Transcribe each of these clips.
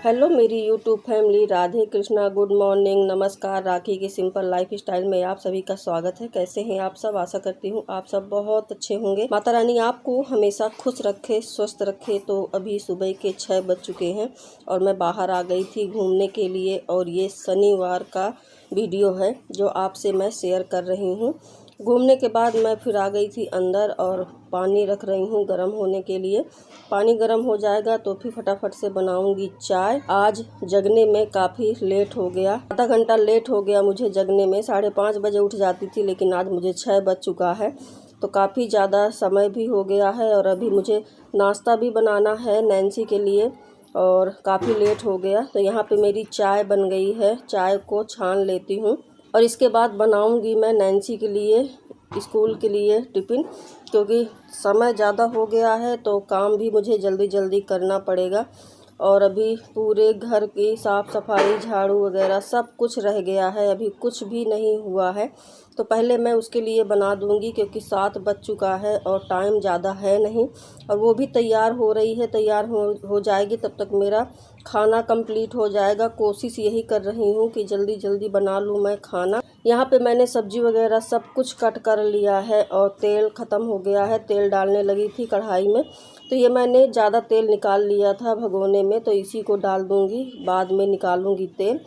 Hello मेरी YouTube family, Radhe Krishna, good morning, नमस्कार। राखी की सिंपल लाइफ स्टाइल में आप सभी का स्वागत है। कैसे हैं आप सब? आशा करती हूँ आप सब बहुत अच्छे होंगे। माता रानी आपको हमेशा खुश रखे, स्वस्थ रखे। तो अभी सुबह के 6 बज चुके हैं और मैं बाहर आ गई थी घूमने के लिए, और ये शनिवार का वीडियो है जो आपसे मैं शेयर कर रही हूँ। घूमने के बाद मैं फिर आ गई थी अंदर और पानी रख रही हूँ गर्म होने के लिए। पानी गर्म हो जाएगा तो फिर फटाफट से बनाऊंगी चाय। आज जगने में काफ़ी लेट हो गया, आधा घंटा लेट हो गया मुझे जगने में। 5:30 बजे उठ जाती थी, लेकिन आज मुझे 6 बज चुका है, तो काफ़ी ज़्यादा समय भी हो गया है। और अभी मुझे नाश्ता भी बनाना है नैन्सी के लिए, और काफ़ी लेट हो गया। तो यहाँ पे मेरी चाय बन गई है, चाय को छान लेती हूँ और इसके बाद बनाऊंगी मैं नैन्सी के लिए, स्कूल के लिए टिफ़िन। क्योंकि समय ज़्यादा हो गया है तो काम भी मुझे जल्दी जल्दी करना पड़ेगा। और अभी पूरे घर की साफ़ सफाई, झाड़ू वगैरह सब कुछ रह गया है, अभी कुछ भी नहीं हुआ है। तो पहले मैं उसके लिए बना दूंगी, क्योंकि 7 बज चुका है और टाइम ज़्यादा है नहीं। और वो भी तैयार हो रही है, तैयार हो जाएगी तब तक मेरा खाना कंप्लीट हो जाएगा। कोशिश यही कर रही हूँ कि जल्दी जल्दी बना लूँ मैं खाना। यहाँ पे मैंने सब्जी वगैरह सब कुछ कट कर लिया है और तेल ख़त्म हो गया है। तेल डालने लगी थी कढ़ाई में, तो ये मैंने ज़्यादा तेल निकाल लिया था भगोने में, तो इसी को डाल दूँगी, बाद में निकालूँगी तेल।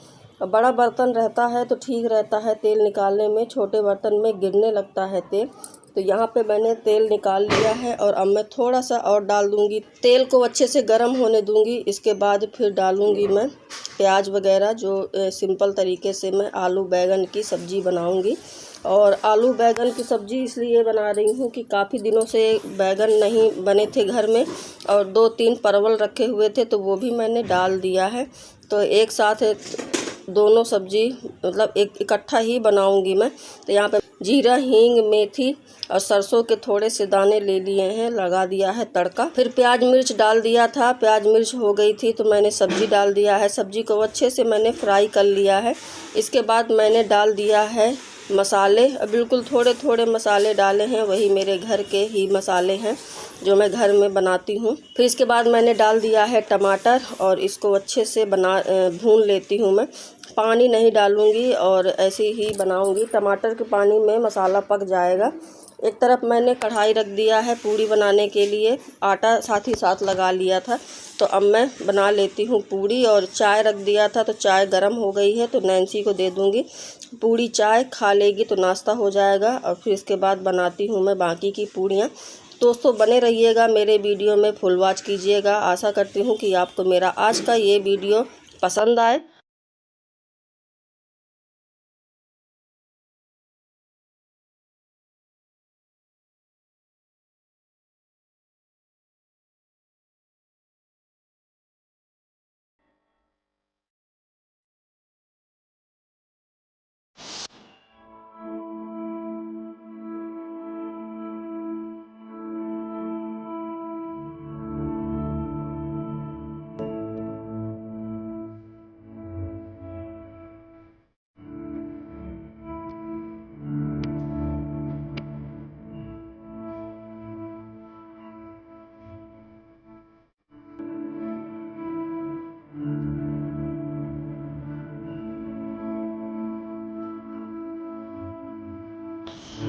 बड़ा बर्तन रहता है तो ठीक रहता है तेल निकालने में, छोटे बर्तन में गिरने लगता है तेल। तो यहाँ पे मैंने तेल निकाल लिया है और अब मैं थोड़ा सा और डाल दूँगी। तेल को अच्छे से गर्म होने दूँगी, इसके बाद फिर डालूँगी मैं प्याज वगैरह, जो सिंपल तरीके से मैं आलू बैंगन की सब्ज़ी बनाऊँगी। और आलू बैंगन की सब्ज़ी इसलिए बना रही हूँ कि काफ़ी दिनों से बैंगन नहीं बने थे घर में, और 2-3 परवल रखे हुए थे तो वो भी मैंने डाल दिया है। तो एक साथ दोनों सब्जी मतलब एक इकट्ठा ही बनाऊंगी मैं। तो यहाँ पे जीरा, हींग, मेथी और सरसों के थोड़े से दाने ले लिए हैं, लगा दिया है तड़का। फिर प्याज मिर्च डाल दिया था, प्याज मिर्च हो गई थी तो मैंने सब्जी डाल दिया है। सब्जी को अच्छे से मैंने फ्राई कर लिया है। इसके बाद मैंने डाल दिया है मसाले, बिल्कुल थोड़े थोड़े मसाले डाले हैं, वही मेरे घर के ही मसाले हैं जो मैं घर में बनाती हूँ। फिर इसके बाद मैंने डाल दिया है टमाटर और इसको अच्छे से भून लेती हूँ मैं। पानी नहीं डालूँगी और ऐसे ही बनाऊँगी। टमाटर के पानी में मसाला पक जाएगा। एक तरफ मैंने कढ़ाई रख दिया है पूड़ी बनाने के लिए, आटा साथ ही साथ लगा लिया था। तो अब मैं बना लेती हूँ पूड़ी, और चाय रख दिया था तो चाय गर्म हो गई है तो नैन्सी को दे दूँगी। पूड़ी चाय खा लेगी तो नाश्ता हो जाएगा, और फिर इसके बाद बनाती हूँ मैं बाकी की पूड़ियाँ। दोस्तों बने रहिएगा मेरे वीडियो में, फुल वॉच कीजिएगा। आशा करती हूँ कि आपको मेरा आज का ये वीडियो पसंद आए।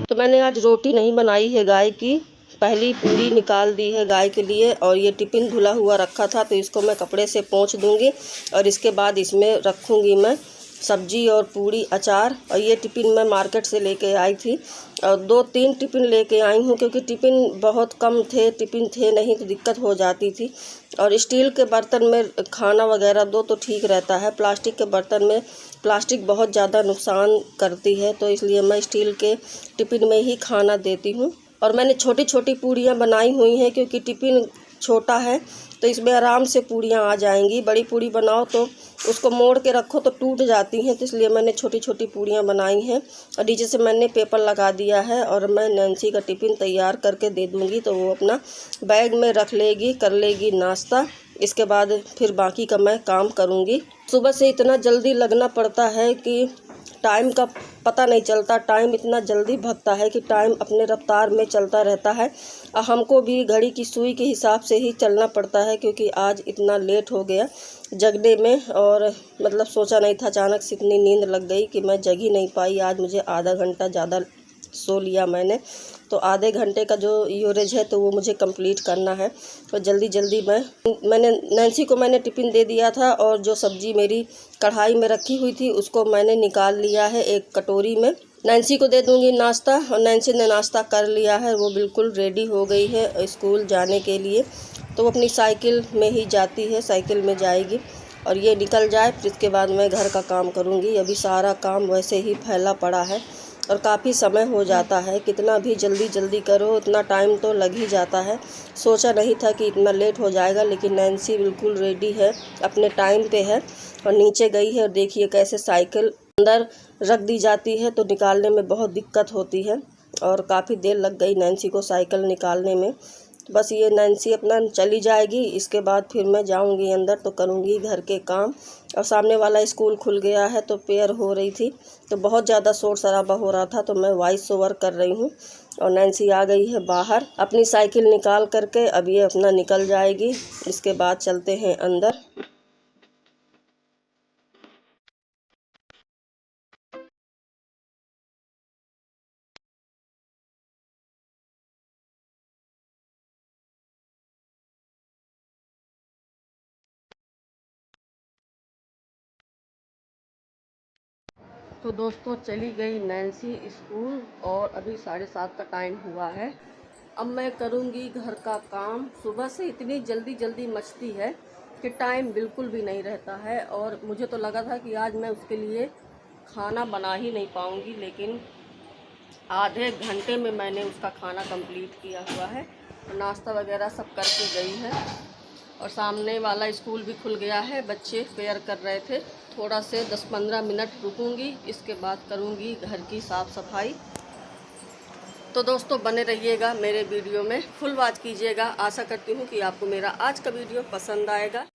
तो मैंने आज रोटी नहीं बनाई है गाय की, पहली पूरी निकाल दी है गाय के लिए। और ये टिफ़िन धुला हुआ रखा था तो इसको मैं कपड़े से पोंछ दूंगी, और इसके बाद इसमें रखूंगी मैं सब्जी और पूरी, अचार। और ये टिफ़िन मैं मार्केट से लेके आई थी, और 2-3 टिफ़िन लेके आई हूँ, क्योंकि टिफ़िन बहुत कम थे, टिफ़िन थे नहीं तो दिक्कत हो जाती थी। और स्टील के बर्तन में खाना वगैरह दो तो ठीक रहता है, प्लास्टिक के बर्तन में प्लास्टिक बहुत ज़्यादा नुकसान करती है, तो इसलिए मैं स्टील के टिफ़िन में ही खाना देती हूँ। और मैंने छोटी छोटी पूड़ियाँ बनाई हुई हैं, क्योंकि टिफ़िन छोटा है तो इसमें आराम से पूड़ियाँ आ जाएंगी। बड़ी पूड़ी बनाओ तो उसको मोड़ के रखो तो टूट जाती हैं, तो इसलिए मैंने छोटी छोटी पूड़ियाँ बनाई हैं। और नीचे से मैंने पेपर लगा दिया है, और मैं नैन्सी का टिफ़िन तैयार करके दे दूँगी तो वो अपना बैग में रख लेगी, कर लेगी नाश्ता। इसके बाद फिर बाकी का मैं काम करूँगी। सुबह से इतना जल्दी लगना पड़ता है कि टाइम का पता नहीं चलता। टाइम इतना जल्दी भागता है कि टाइम अपने रफ्तार में चलता रहता है। हमको भी घड़ी की सुई के हिसाब से ही चलना पड़ता है, क्योंकि आज इतना लेट हो गया जगने में। और मतलब सोचा नहीं था, अचानक से इतनी नींद लग गई कि मैं जग ही नहीं पाई। आज मुझे आधा घंटा ज़्यादा सो लिया मैंने, तो आधे घंटे का जो यूरेज है तो वो मुझे कंप्लीट करना है। तो जल्दी जल्दी मैंने नैन्सी को मैंने टिफ़िन दे दिया था, और जो सब्ज़ी मेरी कढ़ाई में रखी हुई थी उसको मैंने निकाल लिया है एक कटोरी में। नैन्सी को दे दूंगी नाश्ता, और नैन्सी ने नाश्ता कर लिया है, वो बिल्कुल रेडी हो गई है स्कूल जाने के लिए। तो वो अपनी साइकिल में ही जाती है, साइकिल में जाएगी। और ये निकल जाए फिर इसके बाद मैं घर का काम करूँगी। अभी सारा काम वैसे ही फैला पड़ा है और काफ़ी समय हो जाता है। कितना भी जल्दी जल्दी करो उतना टाइम तो लग ही जाता है। सोचा नहीं था कि इतना लेट हो जाएगा, लेकिन नैन्सी बिल्कुल रेडी है, अपने टाइम पे है और नीचे गई है। और देखिए कैसे साइकिल अंदर रख दी जाती है तो निकालने में बहुत दिक्कत होती है, और काफ़ी देर लग गई नैन्सी को साइकिल निकालने में। तो बस ये नैन्सी अपना चली जाएगी, इसके बाद फिर मैं जाऊंगी अंदर तो करूंगी घर के काम। और सामने वाला स्कूल खुल गया है तो प्रेयर हो रही थी, तो बहुत ज़्यादा शोर शराबा हो रहा था, तो मैं वॉइस ओवर कर रही हूँ। और नैन्सी आ गई है बाहर अपनी साइकिल निकाल करके, अब ये अपना निकल जाएगी। इसके बाद चलते हैं अंदर। तो दोस्तों चली गई नैन्सी स्कूल, और अभी 7:30 का टाइम हुआ है। अब मैं करूँगी घर का काम। सुबह से इतनी जल्दी जल्दी मचती है कि टाइम बिल्कुल भी नहीं रहता है, और मुझे तो लगा था कि आज मैं उसके लिए खाना बना ही नहीं पाऊँगी, लेकिन आधे घंटे में मैंने उसका खाना कंप्लीट किया हुआ है। नाश्ता वगैरह सब करके गई है, और सामने वाला स्कूल भी खुल गया है। बच्चे प्रेयर कर रहे थे। थोड़ा से 10-15 मिनट रुकूंगी, इसके बाद करूंगी घर की साफ़ सफाई। तो दोस्तों बने रहिएगा मेरे वीडियो में, फुल वॉच कीजिएगा। आशा करती हूँ कि आपको मेरा आज का वीडियो पसंद आएगा।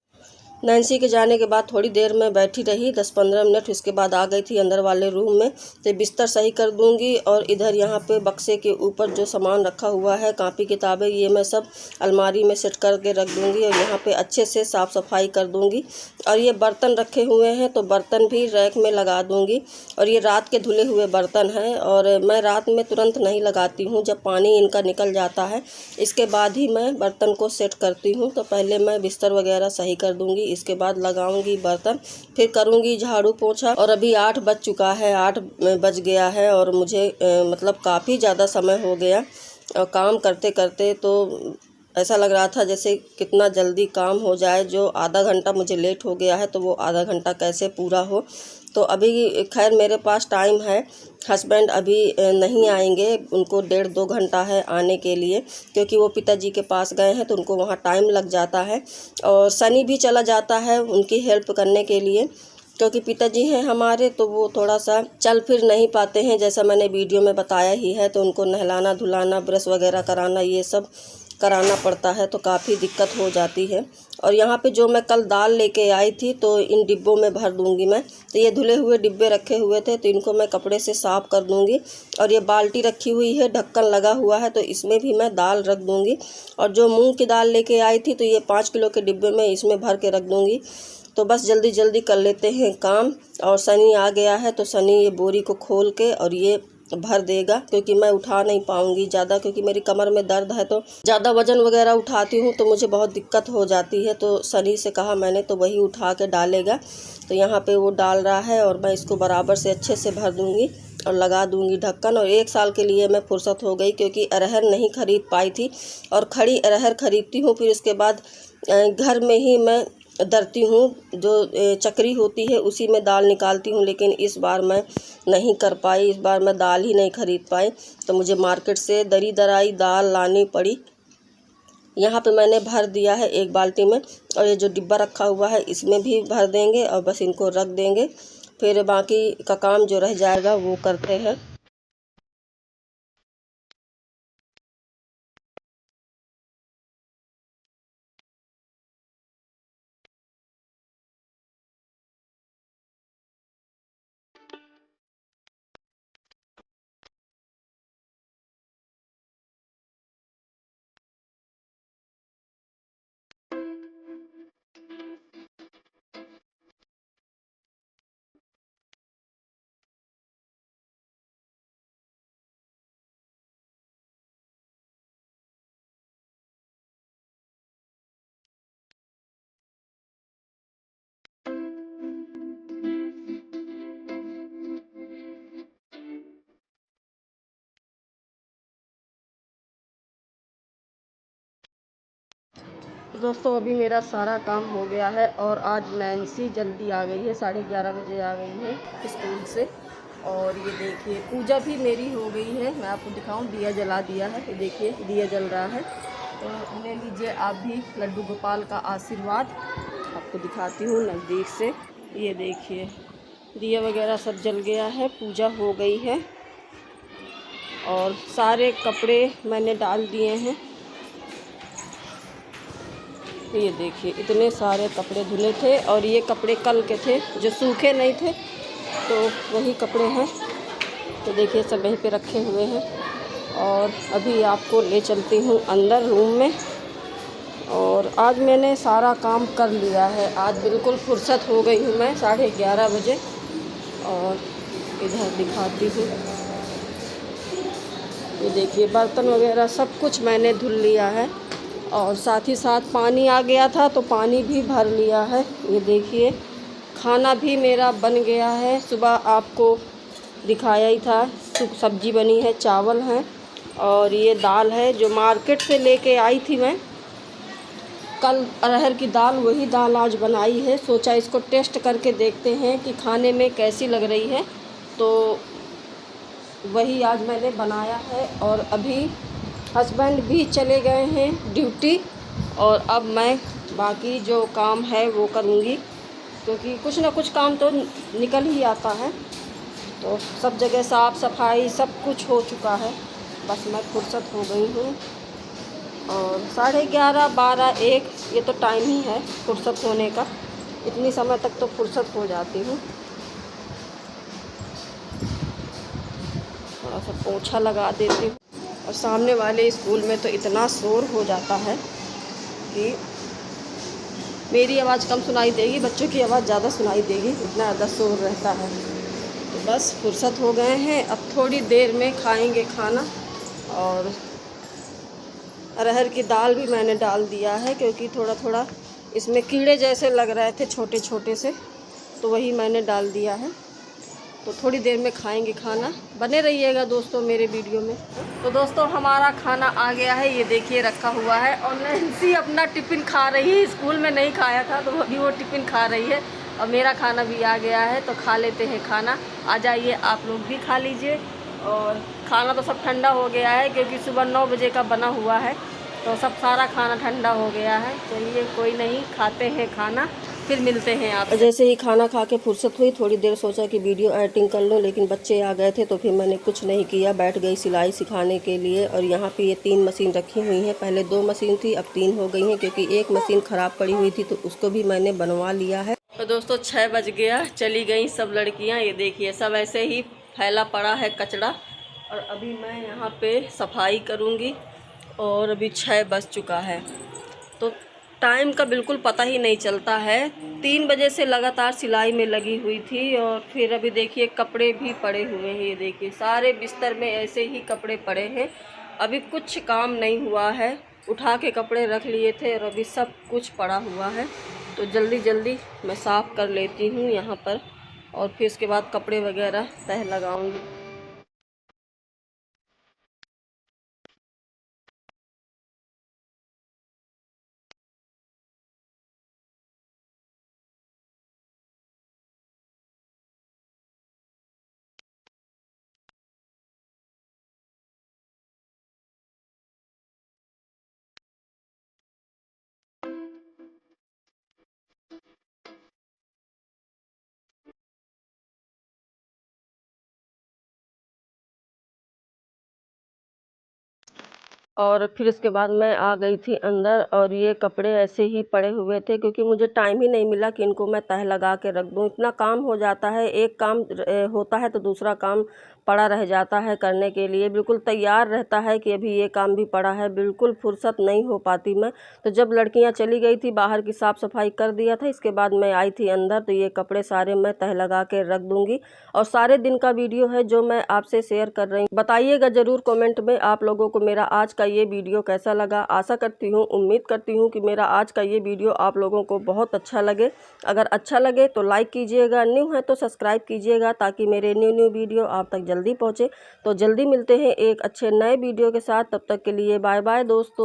नैन्सी के जाने के बाद थोड़ी देर मैं बैठी रही, 10-15 मिनट। उसके बाद आ गई थी अंदर वाले रूम में, तो बिस्तर सही कर दूंगी। और इधर यहाँ पे बक्से के ऊपर जो सामान रखा हुआ है, कापी किताबें, ये मैं सब अलमारी में सेट करके रख दूंगी। और यहाँ पे अच्छे से साफ़ सफाई कर दूंगी। और ये बर्तन रखे हुए हैं तो बर्तन भी रैक में लगा दूंगी। और ये रात के धुले हुए बर्तन हैं, और मैं रात में तुरंत नहीं लगाती हूँ, जब पानी इनका निकल जाता है इसके बाद ही मैं बर्तन को सेट करती हूँ। तो पहले मैं बिस्तर वगैरह सही कर दूंगी, इसके बाद लगाऊंगी बर्तन, फिर करूंगी झाड़ू पोछा। और अभी 8 बज चुका है, 8 बज गया है, और मुझे मतलब काफ़ी ज़्यादा समय हो गया। और काम करते करते तो ऐसा लग रहा था जैसे कितना जल्दी काम हो जाए। जो आधा घंटा मुझे लेट हो गया है तो वो आधा घंटा कैसे पूरा हो। तो अभी खैर मेरे पास टाइम है। हस्बैंड अभी नहीं आएंगे, उनको 1.5-2 घंटा है आने के लिए, क्योंकि वो पिताजी के पास गए हैं तो उनको वहाँ टाइम लग जाता है। और सनी भी चला जाता है उनकी हेल्प करने के लिए, क्योंकि पिताजी हैं हमारे तो वो थोड़ा सा चल फिर नहीं पाते हैं, जैसा मैंने वीडियो में बताया ही है। तो उनको नहलाना धुलाना, ब्रश वगैरह कराना, ये सब कराना पड़ता है, तो काफ़ी दिक्कत हो जाती है। और यहाँ पे जो मैं कल दाल लेके आई थी तो इन डिब्बों में भर दूंगी मैं। तो ये धुले हुए डिब्बे रखे हुए थे तो इनको मैं कपड़े से साफ़ कर दूंगी। और ये बाल्टी रखी हुई है, ढक्कन लगा हुआ है, तो इसमें भी मैं दाल रख दूंगी। और जो मूंग की दाल लेके आई थी तो ये 5 किलो के डिब्बे में इसमें भर के रख दूंगी। तो बस जल्दी जल्दी कर लेते हैं काम। और सनी आ गया है तो सनी ये बोरी को खोल के और ये भर देगा, क्योंकि मैं उठा नहीं पाऊंगी ज़्यादा, क्योंकि मेरी कमर में दर्द है। तो ज़्यादा वजन वगैरह उठाती हूँ तो मुझे बहुत दिक्कत हो जाती है। तो सनी से कहा मैंने, तो वही उठा के डालेगा। तो यहाँ पे वो डाल रहा है, और मैं इसको बराबर से अच्छे से भर दूँगी और लगा दूँगी ढक्कन। और 1 साल के लिए मैं फुर्सत हो गई, क्योंकि अरहर नहीं खरीद पाई थी, और खड़ी अरहर खरीदती हूँ फिर उसके बाद घर में ही मैं दरती हूँ। जो चक्री होती है उसी में दाल निकालती हूँ, लेकिन इस बार मैं नहीं कर पाई। इस बार मैं दाल ही नहीं खरीद पाई, तो मुझे मार्केट से दरी दराई दाल लानी पड़ी। यहाँ पे मैंने भर दिया है एक बाल्टी में, और ये जो डिब्बा रखा हुआ है इसमें भी भर देंगे, और बस इनको रख देंगे। फिर बाकी का काम जो रह जाएगा वो करते हैं। दोस्तों अभी मेरा सारा काम हो गया है और आज नैन्सी जल्दी आ गई है, 11:30 बजे आ गई है स्कूल से। और ये देखिए पूजा भी मेरी हो गई है। मैं आपको दिखाऊं, दिया जला दिया है, ये देखिए दिया जल रहा है। तो ले लीजिए आप भी लड्डू गोपाल का आशीर्वाद। आपको दिखाती हूँ नज़दीक से, ये देखिए दिया वगैरह सब जल गया है, पूजा हो गई है और सारे कपड़े मैंने डाल दिए हैं। ये देखिए इतने सारे कपड़े धुले थे और ये कपड़े कल के थे जो सूखे नहीं थे, तो वही कपड़े हैं। तो देखिए सब वहीं पे रखे हुए हैं और अभी आपको ले चलती हूँ अंदर रूम में। और आज मैंने सारा काम कर लिया है, आज बिल्कुल फुर्सत हो गई हूँ मैं 11:30 बजे। और इधर दिखाती हूँ, ये देखिए बर्तन वगैरह सब कुछ मैंने धुल लिया है और साथ ही साथ पानी आ गया था तो पानी भी भर लिया है। ये देखिए खाना भी मेरा बन गया है, सुबह आपको दिखाया ही था। सब्जी बनी है, चावल हैं और ये दाल है जो मार्केट से लेके आई थी मैं कल, अरहर की दाल, वही दाल आज बनाई है। सोचा इसको टेस्ट करके देखते हैं कि खाने में कैसी लग रही है, तो वही आज मैंने बनाया है। और अभी हस्बैंड भी चले गए हैं ड्यूटी और अब मैं बाकी जो काम है वो करूँगी, क्योंकि कुछ ना कुछ काम तो निकल ही आता है। तो सब जगह साफ़ सफाई सब कुछ हो चुका है, बस मैं फुर्सत हो गई हूँ। और 11:30, 12, 1 ये तो टाइम ही है फुर्सत होने का, इतनी समय तक तो फुर्सत हो जाती हूँ। थोड़ा सा पोछा लगा देती हूँ। और सामने वाले स्कूल में तो इतना शोर हो जाता है कि मेरी आवाज़ कम सुनाई देगी, बच्चों की आवाज़ ज़्यादा सुनाई देगी, इतना ज़्यादा शोर रहता है। तो बस फुर्सत हो गए हैं, अब थोड़ी देर में खाएंगे खाना। और अरहर की दाल भी मैंने डाल दिया है क्योंकि थोड़ा थोड़ा इसमें कीड़े जैसे लग रहे थे छोटे छोटे से, तो वही मैंने डाल दिया है। तो थोड़ी देर में खाएंगे खाना, बने रहिएगा दोस्तों मेरे वीडियो में। तो दोस्तों हमारा खाना आ गया है, ये देखिए रखा हुआ है और नैन्सी अपना टिफ़िन खा रही है। स्कूल में नहीं खाया था तो अभी वो टिफ़िन खा रही है और मेरा खाना भी आ गया है, तो खा लेते हैं खाना। आ जाइए आप लोग भी खा लीजिए। और खाना तो सब ठंडा हो गया है क्योंकि सुबह 9 बजे का बना हुआ है, तो सब सारा खाना ठंडा हो गया है। चलिए कोई नहीं, खाते हैं खाना, फिर मिलते हैं आप। जैसे ही खाना खा के फुर्सत हुई, थोड़ी देर सोचा कि वीडियो एडिटिंग कर लूँ, लेकिन बच्चे आ गए थे तो फिर मैंने कुछ नहीं किया, बैठ गई सिलाई सिखाने के लिए। और यहाँ पे ये 3 मशीन रखी हुई हैं, पहले 2 मशीन थी, अब 3 हो गई हैं क्योंकि एक मशीन ख़राब पड़ी हुई थी तो उसको भी मैंने बनवा लिया है। तो दोस्तों 6 बज गया, चली गई सब लड़कियाँ। ये देखिए सब ऐसे ही फैला पड़ा है कचरा और अभी मैं यहाँ पे सफाई करूँगी। और अभी 6 बज चुका है, तो टाइम का बिल्कुल पता ही नहीं चलता है। 3 बजे से लगातार सिलाई में लगी हुई थी और फिर अभी देखिए कपड़े भी पड़े हुए हैं। ये देखिए सारे बिस्तर में ऐसे ही कपड़े पड़े हैं, अभी कुछ काम नहीं हुआ है। उठा के कपड़े रख लिए थे और अभी सब कुछ पड़ा हुआ है, तो जल्दी जल्दी मैं साफ़ कर लेती हूँ यहाँ पर और फिर उसके बाद कपड़े वगैरह तह लगाऊँगी। और फिर इसके बाद मैं आ गई थी अंदर और ये कपड़े ऐसे ही पड़े हुए थे क्योंकि मुझे टाइम ही नहीं मिला कि इनको मैं तह लगा के रख दूँ। इतना काम हो जाता है, एक काम होता है तो दूसरा काम पड़ा रह जाता है करने के लिए। बिल्कुल तैयार रहता है कि अभी ये काम भी पड़ा है, बिल्कुल फुर्सत नहीं हो पाती मैं। तो जब लड़कियां चली गई थी, बाहर की साफ़ सफाई कर दिया था, इसके बाद मैं आई थी अंदर, तो ये कपड़े सारे मैं तह लगा के रख दूँगी। और सारे दिन का वीडियो है जो मैं आपसे शेयर कर रही हूँ। बताइएगा ज़रूर कमेंट में आप लोगों को मेरा आज का ये वीडियो कैसा लगा। आशा करती हूँ, उम्मीद करती हूँ कि मेरा आज का ये वीडियो आप लोगों को बहुत अच्छा लगे। अगर अच्छा लगे तो लाइक कीजिएगा, न्यू है तो सब्सक्राइब कीजिएगा ताकि मेरे न्यू वीडियो आप तक जल्दी पहुँचे। तो जल्दी मिलते हैं एक अच्छे नए वीडियो के साथ, तब तक के लिए बाय बाय दोस्तों।